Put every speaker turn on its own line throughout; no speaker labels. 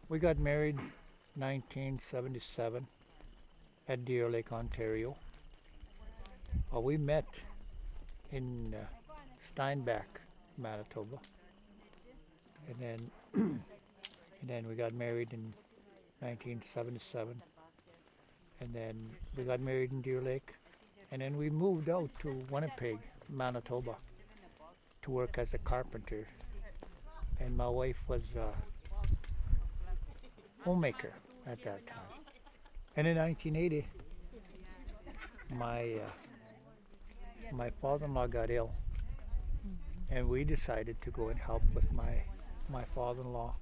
We got married 1977 at Deer Lake, Ontario. We met in Steinbach, Manitoba, and then and then we got married in 1977, and then we got married in Deer Lake, and then we moved out to Winnipeg, Manitoba, to work as a carpenter. And my wife was a homemaker at that time. And in 1980, my my father-in-law got ill, and we decided to go and help with my father-in-law,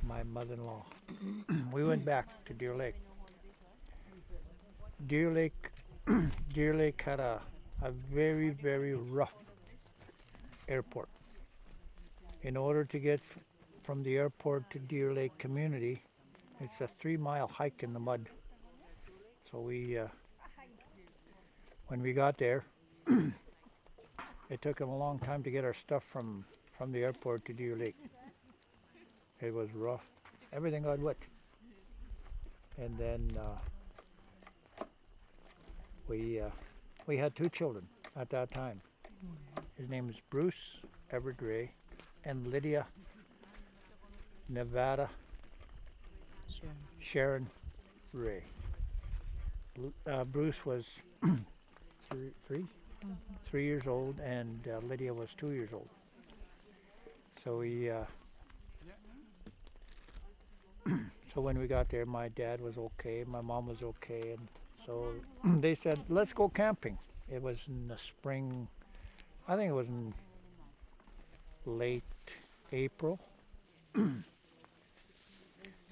my mother-in-law. We went back to Deer Lake. Deer Lake, Deer Lake had a very, very rough airport. In order to get from the airport to Deer Lake community, it's a 3-mile hike in the mud. So when we got there, it took them a long time to get our stuff from the airport to Deer Lake. It was rough. Everything got wet. And then we had 2 children at that time. His name is Bruce Everett Rae and Lydia Nevada Sharon Rae. Bruce was three years old, and Lydia was 2 years old. So so when we got there, my dad was okay, my mom was okay, and so they said, let's go camping. It was in the spring, I think it was in late April.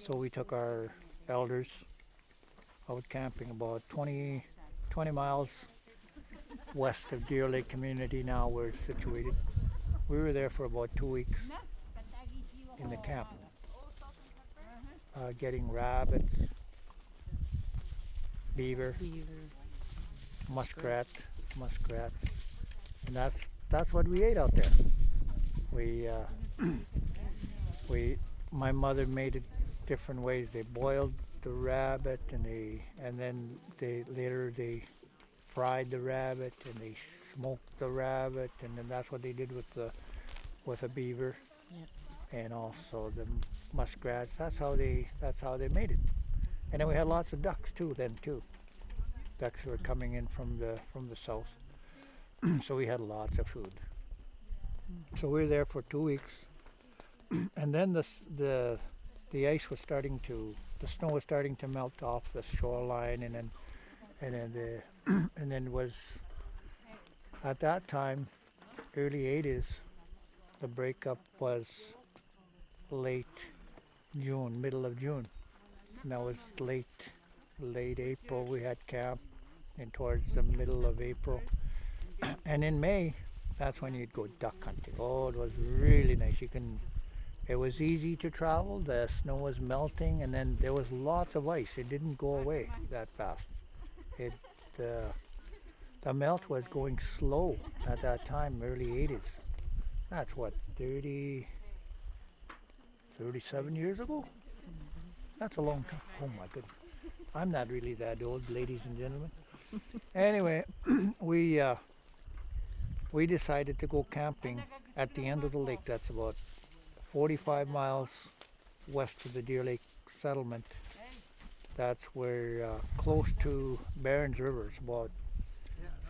So we took our elders out camping about 20 miles west of Deer Lake community, now where it's situated. We were there for about 2 weeks in the camp, getting rabbits, beaver, muskrats, and that's what we ate out there. My mother made it different ways. They boiled the rabbit, and then they fried the rabbit, and they smoked the rabbit, and then that's what they did with the beaver, and also the muskrats. That's how they made it. And then we had lots of ducks too. Ducks were coming in from the south, so we had lots of food. So we were there for 2 weeks, and then the ice was starting to, the snow was starting to melt off the shoreline, and then it was at that time, early 80s. The breakup was late June, middle of June, and that was late April. We had camp, and towards the middle of April, and in May, that's when you'd go duck hunting. Oh, it was really nice. It was easy to travel. The snow was melting, and then there was lots of ice. It didn't go away that fast. The melt was going slow at that time, early 80s. That's what, 37 years ago? That's a long time. Oh my goodness. I'm not really that old, ladies and gentlemen. Anyway, we decided to go camping at the end of the lake. That's about 45 miles west of the Deer Lake settlement. That's where, close to Barons River. It's about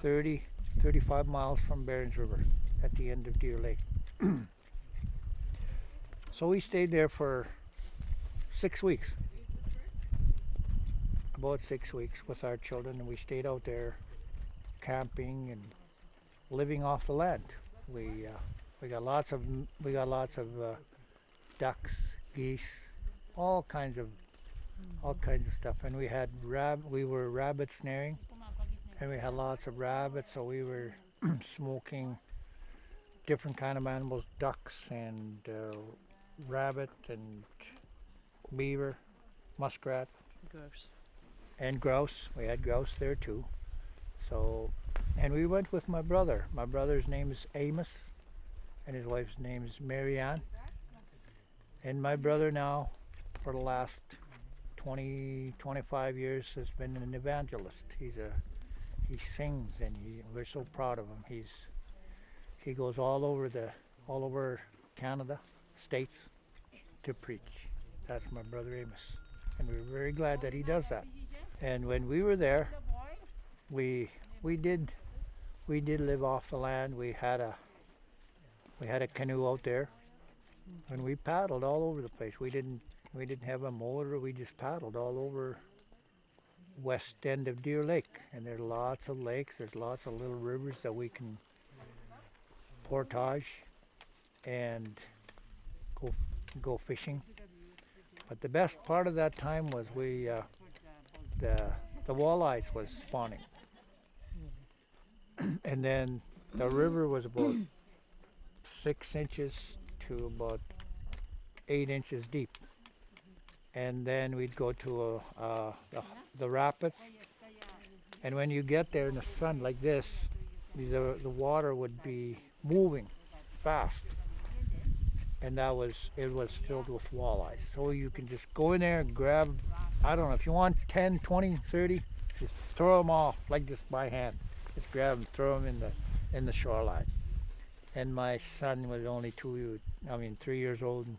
35 miles from Barons River at the end of Deer Lake. So we stayed there for 6 weeks. About 6 weeks with our children, and we stayed out there camping and living off the land. We got lots of ducks, geese, all kinds of stuff, and we were rabbit snaring, and we had lots of rabbits. So we were smoking different kind of animals, ducks and rabbit and beaver, muskrat, and grouse. We had grouse there too. So, and we went with my brother. My brother's name is Amos, and his wife's name is Marianne. And my brother now for the last 20, 25 years has been an evangelist. He sings, and we're so proud of him. He goes all over Canada, States, to preach. That's my brother Amos, and we're very glad that he does that. And when we were there, we did live off the land. We had a canoe out there, and we paddled all over the place. We didn't have a motor. We just paddled all over west end of Deer Lake, and there's lots of lakes. There's lots of little rivers that we can portage and go fishing. But the best part of that time was the walleyes was spawning, and then the river was about 6 inches to about 8 inches deep. And then we'd go to the rapids, and when you get there in the sun like this, the water would be moving fast, and it was filled with walleyes. So you can just go in there and grab, I don't know, if you want 10, 20, 30, just throw them off like this by hand. Just grab them, throw them in the shoreline. And my son was only 3 years old, and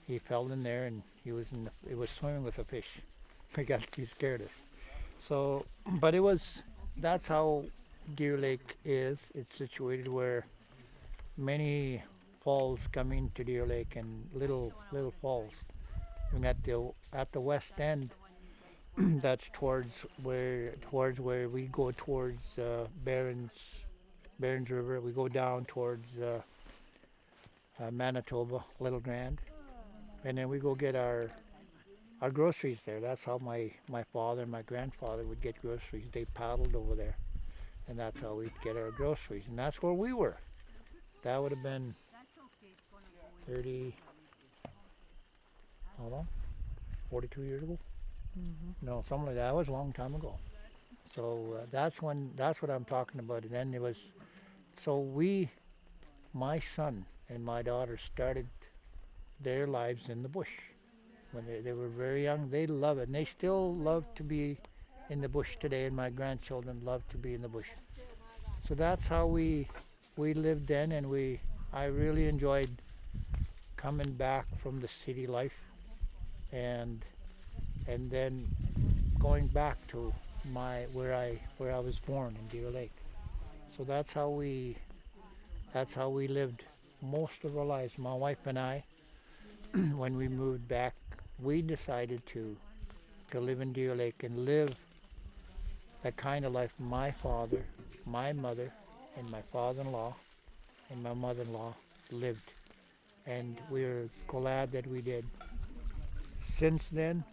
he fell in there, and he was swimming with a fish. He scared us. So, but that's how Deer Lake is. It's situated where many falls come into Deer Lake, and little falls. And at the west end, that's towards where we go towards Barons River. We go down towards Manitoba, Little Grand, and then we go get our groceries there. That's how my father and my grandfather would get groceries. They paddled over there, and that's how we'd get our groceries. And that's where we were. That would have been 42 years ago? Mm-hmm. No, something like that. That was a long time ago. So that's what I'm talking about. And then my son and my daughter started their lives in the bush. When they were very young, they love it. And they still love to be in the bush today, and my grandchildren love to be in the bush. So that's how we lived then, and I really enjoyed coming back from the city life, and then going back to where I was born in Deer Lake. So that's how we lived most of our lives. My wife and I, when we moved back, we decided to live in Deer Lake and live the kind of life my father, my mother, and my father-in-law and my mother-in-law lived. And we're glad that we did. Since then,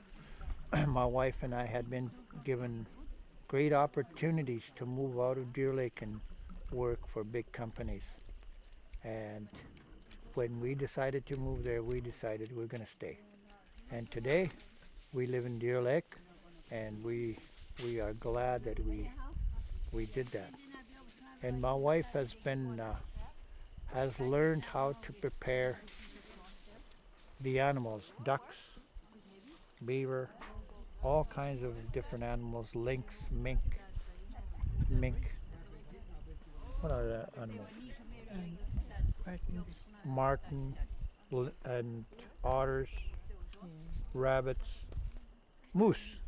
my wife and I had been given great opportunities to move out of Deer Lake and work for big companies. And when we decided to move there, we decided we're going to stay. And today, we live in Deer Lake, and we are glad that we did that. And my wife has learned how to prepare the animals, ducks, beaver, all kinds of different animals, lynx, mink. What are the animals? Marten and otters, rabbits, moose.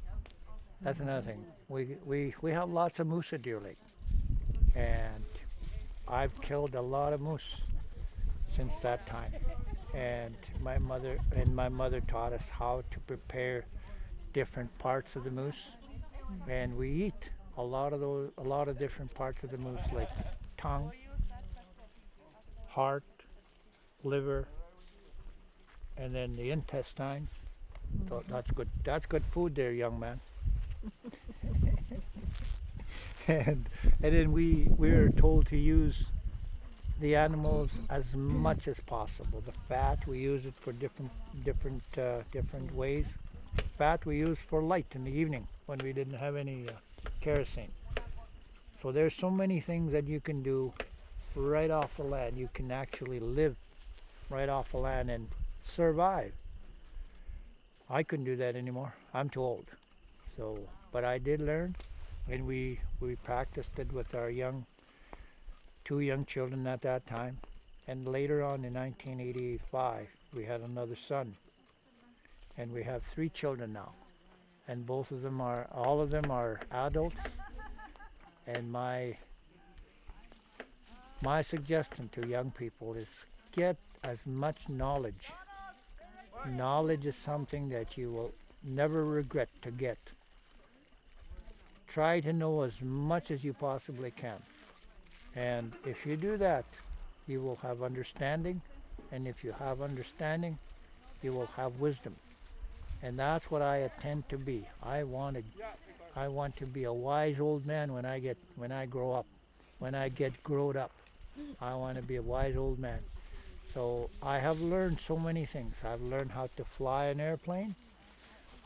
That's another thing. We have lots of moose at Deer Lake, and I've killed a lot of moose since that time. And my mother taught us how to prepare different parts of the moose, and we eat a lot of different parts of the moose, like tongue, heart, liver, and then the intestines. So that's good food there, young man. and then we were told to use the animals as much as possible. The fat, we use it for different ways. Fat we use for light in the evening when we didn't have any kerosene. So there's so many things that you can do right off the land. You can actually live right off the land and survive. I couldn't do that anymore. I'm too old. So, but I did learn, and we practiced it with our two young children at that time. And later on in 1985, we had another son, and we have three children now. And all of them are adults. And my suggestion to young people is get as much knowledge. Knowledge is something that you will never regret to get. Try to know as much as you possibly can. And if you do that, you will have understanding. And if you have understanding, you will have wisdom. And that's what I intend to be. I want to be a wise old man when I grow up. When I get grown up, I want to be a wise old man. So I have learned so many things. I've learned how to fly an airplane.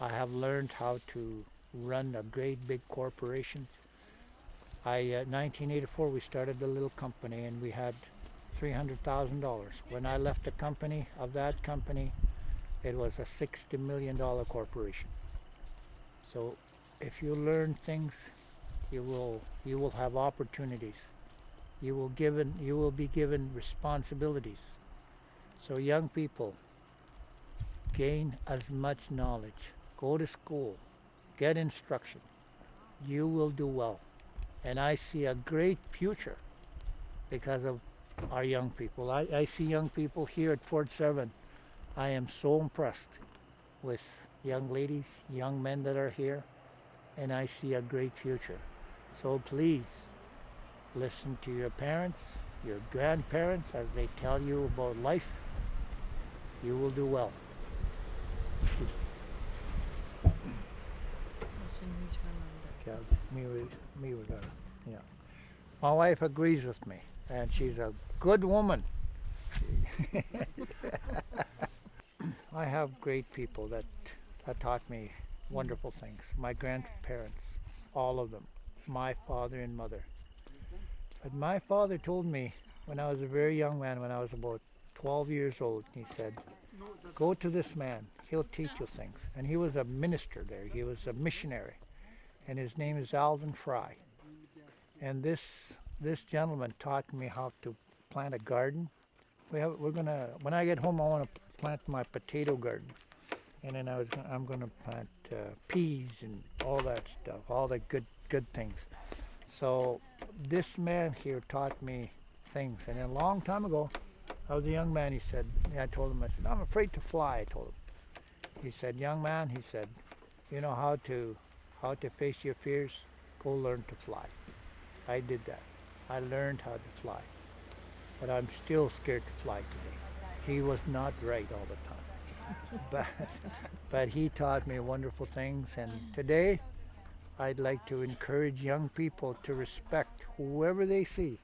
I have learned how to run a great big corporations. 1984, we started a little company, and we had $300,000. When I left the company, it was a $60 million corporation. So if you learn things, you will have opportunities. You will be given responsibilities. So young people, gain as much knowledge. Go to school, get instruction. You will do well. And I see a great future because of our young people. I see young people here at Fort 7. I am so impressed with young ladies, young men that are here, and I see a great future. So please listen to your parents, your grandparents as they tell you about life. You will do well. Okay, me with her. Yeah. My wife agrees with me, and she's a good woman. I have great people that taught me wonderful things. My grandparents, all of them, my father and mother. But my father told me when I was a very young man, when I was about 12 years old, he said, go to this man, he'll teach you things. And he was a minister there, he was a missionary. And his name is Alvin Fry. And this gentleman taught me how to plant a garden. When I get home, I want to plant my potato garden. And then I'm gonna plant peas and all that stuff, all the good things. So this man here taught me things. And a long time ago, I was a young man. I told him, I'm afraid to fly. I told him. He said, young man, he said, you know how to face your fears? Go learn to fly. I did that. I learned how to fly. But I'm still scared to fly today. He was not right all the time. but he taught me wonderful things. And today, I'd like to encourage young people to respect whoever they see.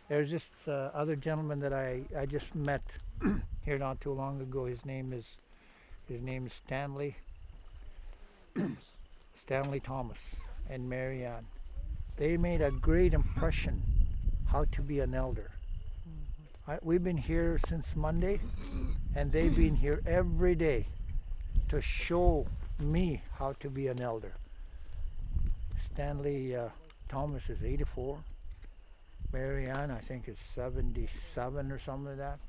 There's this other gentleman that I just met here not too long ago. His name is Stanley Thomas and Mary Ann. They made a great impression how to be an elder. We've been here since Monday, and they've been here every day to show me how to be an elder. Stanley Thomas is 84. Mary Ann, I think, is 77 or something like that.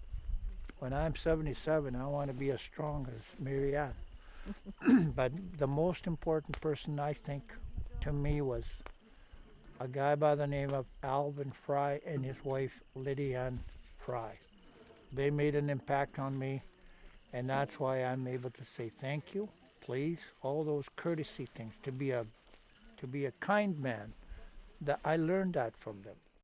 When I'm 77, I want to be as strong as Mary Ann. But the most important person, I think, to me was a guy by the name of Alvin Fry and his wife, Lydia Ann Fry. They made an impact on me, and that's why I'm able to say thank you, please, all those courtesy things, to be a kind man. That I learned that from them.